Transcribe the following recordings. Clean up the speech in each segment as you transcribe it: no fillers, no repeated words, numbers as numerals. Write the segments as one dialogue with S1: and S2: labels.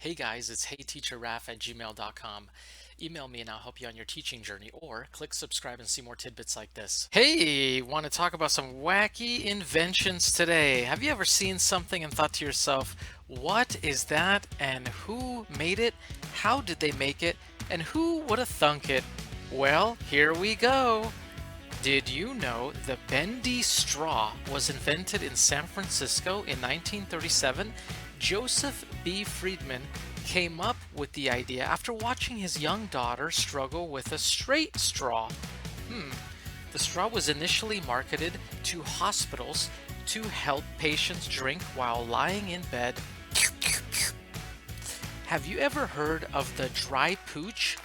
S1: Hey guys, it's heyteacherraf@gmail.com. Email me and I'll help you on your teaching journey, or click subscribe and see more tidbits like this. Hey, want to talk about some wacky inventions today? Have you ever seen something and thought to yourself, what is that and who made it? How did they make it? And who would have thunk it? Well, here we go. Did you know the bendy straw was invented in San Francisco in 1937? Joseph B. Friedman came up with the idea after watching his young daughter struggle with a straight straw. The straw was initially marketed to hospitals to help patients drink while lying in bed. Have you ever heard of the dry pooch?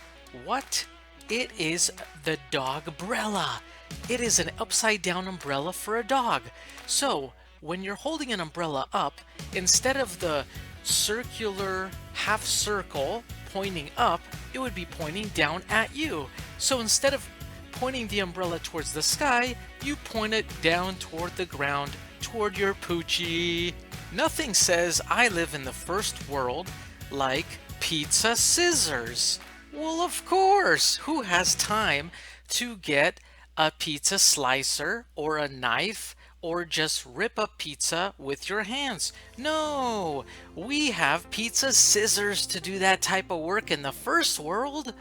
S1: What? It is the dog-brella. It is an upside-down umbrella for a dog. So, when you're holding an umbrella up, instead of the circular half circle pointing up, it would be pointing down at you. So instead of pointing the umbrella towards the sky, you point it down toward the ground, toward your poochie. Nothing says I live in the first world like pizza scissors. Well, of course, who has time to get a pizza slicer or a knife or just rip up pizza with your hands? No, we have pizza scissors to do that type of work in the first world.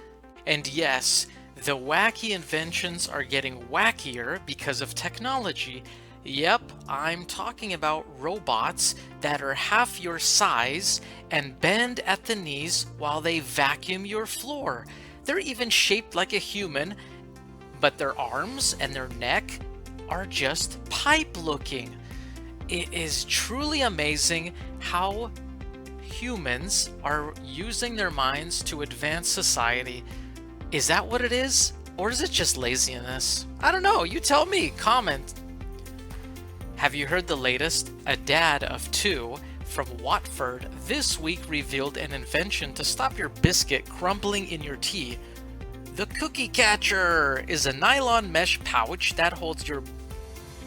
S1: And yes, the wacky inventions are getting wackier because of technology. Yep, I'm talking about robots that are half your size and bend at the knees while they vacuum your floor. They're even shaped like a human, but their arms and their neck are just pipe looking. It is truly amazing how humans are using their minds to advance society. Is that what it is? Or is it just laziness? I don't know. You tell me. Comment. Have you heard the latest? A dad of two from Watford this week revealed an invention to stop your biscuit crumbling in your tea. The cookie catcher is a nylon mesh pouch that holds your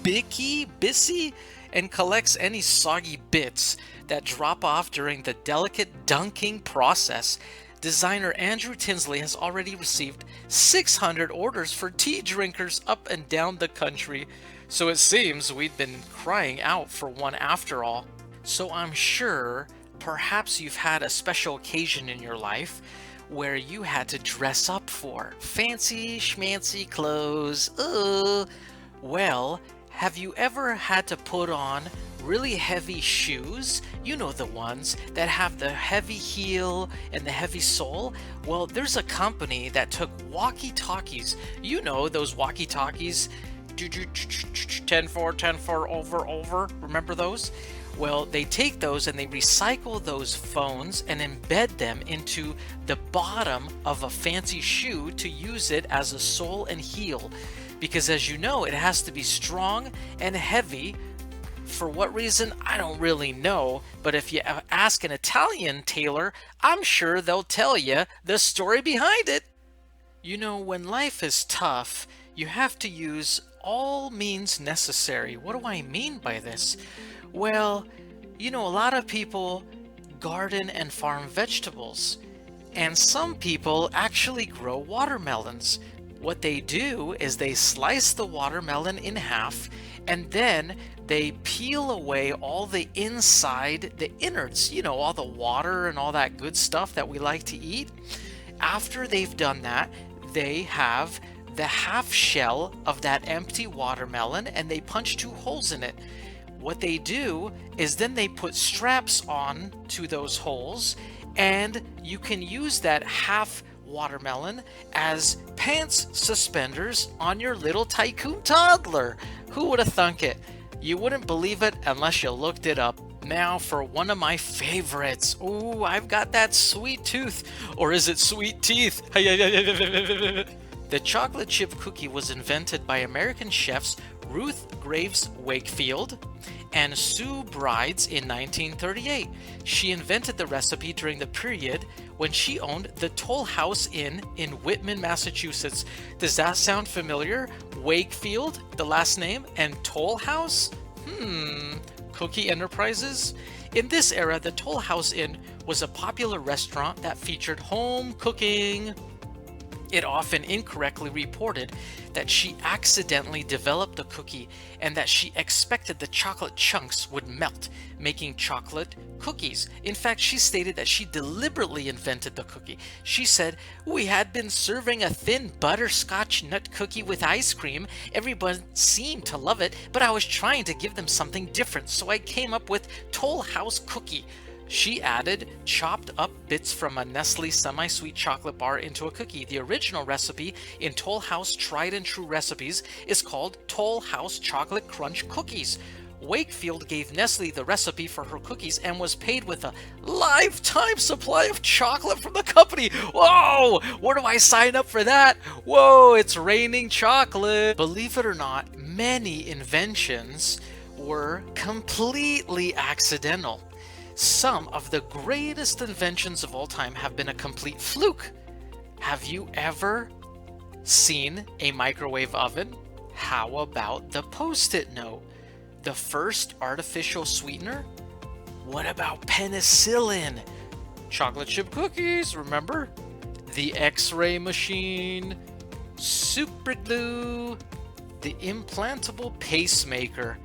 S1: bissy and collects any soggy bits that drop off during the delicate dunking process. Designer Andrew Tinsley has already received 600 orders for tea drinkers up and down the country, so it seems we'd been crying out for one after all. So I'm sure perhaps you've had a special occasion in your life where you had to dress up for fancy schmancy clothes. Well, have you ever had to put on really heavy shoes? You know, the ones that have the heavy heel and the heavy sole. Well, there's a company that took walkie-talkies. You know, those walkie-talkies, 10-4, 10-4, over. Remember those? Well, they take those and they recycle those phones and embed them into the bottom of a fancy shoe to use it as a sole and heel. Because as you know, it has to be strong and heavy. For what reason, I don't really know, but if you ask an Italian tailor, I'm sure they'll tell you the story behind it. You know, when life is tough, you have to use all means necessary. What do I mean by this? Well, you know, a lot of people garden and farm vegetables, and some people actually grow watermelons. What they do is they slice the watermelon in half, and then they peel away all the inside, the innards, you know, all the water and all that good stuff that we like to eat. After they've done that, they have the half shell of that empty watermelon and they punch 2 holes in it. What they do is then they put straps on to those holes, and you can use that half watermelon as pants suspenders on your little tycoon toddler. Who would have thunk it? You wouldn't believe it unless you looked it up. Now for one of my favorites. Ooh, I've got that sweet tooth. Or is it sweet teeth? The chocolate chip cookie was invented by American chefs Ruth Graves Wakefield and Sue Brides in 1938. She invented the recipe during the period when she owned the Toll House Inn in Whitman, Massachusetts. Does that sound familiar? Wakefield, the last name, and Toll House? Cookie Enterprises? In this era, the Toll House Inn was a popular restaurant that featured home cooking. It often incorrectly reported that she accidentally developed the cookie and that she expected the chocolate chunks would melt, making chocolate cookies. In fact, she stated that she deliberately invented the cookie. She said, "We had been serving a thin butterscotch nut cookie with ice cream. Everyone seemed to love it, but I was trying to give them something different, so I came up with Toll House Cookie." She added chopped up bits from a Nestle semi-sweet chocolate bar into a cookie. The original recipe in Toll House Tried and True Recipes is called Toll House Chocolate Crunch Cookies. Wakefield gave Nestle the recipe for her cookies and was paid with a lifetime supply of chocolate from the company. Whoa! Where do I sign up for that? Whoa, it's raining chocolate. Believe it or not, many inventions were completely accidental. Some of the greatest inventions of all time have been a complete fluke. Have you ever seen a microwave oven? How about the Post-it note? The first artificial sweetener? What about penicillin? Chocolate chip cookies, remember? The X-ray machine, super glue, the implantable pacemaker.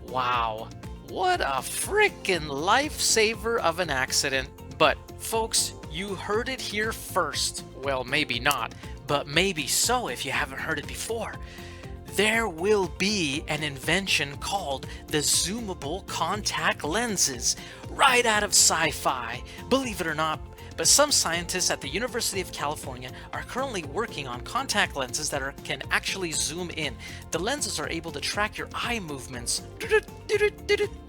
S1: Wow. What a frickin' lifesaver of an accident. But folks, you heard it here first. Well, maybe not, but maybe so if you haven't heard it before. There will be an invention called the Zoomable contact lenses, right out of sci-fi. Believe it or not, but some scientists at the University of California are currently working on contact lenses that can actually zoom in. The lenses are able to track your eye movements,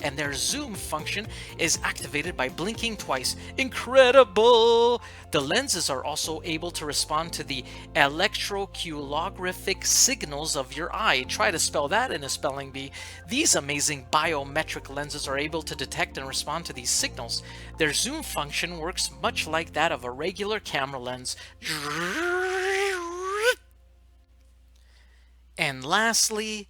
S1: and their zoom function is activated by blinking twice. Incredible! The lenses are also able to respond to the electroculographic signals of your eye. Try to spell that in a spelling bee. These amazing biometric lenses are able to detect and respond to these signals. Their zoom function works much like that of a regular camera lens. And lastly,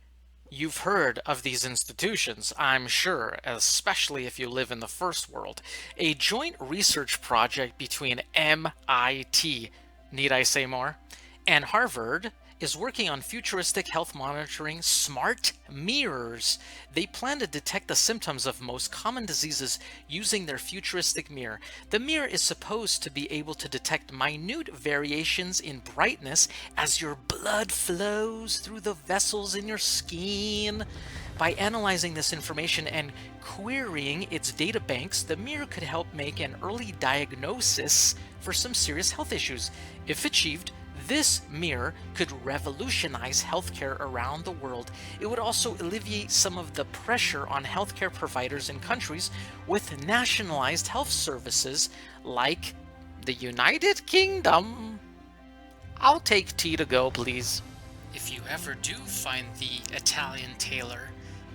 S1: you've heard of these institutions, I'm sure, especially if you live in the first world. A joint research project between MIT, need I say more, and Harvard is working on futuristic health monitoring smart mirrors. They plan to detect the symptoms of most common diseases using their futuristic mirror. The mirror is supposed to be able to detect minute variations in brightness as your blood flows through the vessels in your skin. By analyzing this information and querying its data banks, the mirror could help make an early diagnosis for some serious health issues. If achieved, this mirror could revolutionize healthcare around the world. It would also alleviate some of the pressure on healthcare providers in countries with nationalized health services like the United Kingdom. I'll take tea to go, please. If you ever do find the Italian tailor,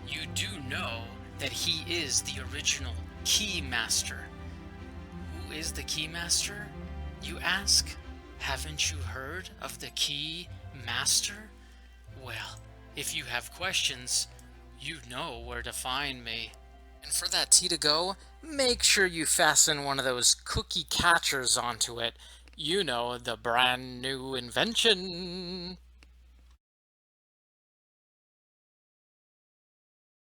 S1: you do know that he is the original key master. Who is the key master, you ask? Haven't you heard of the key master? Well, if you have questions, you know where to find me. And for that tea to go, make sure you fasten one of those cookie catchers onto it. You know, the brand new invention.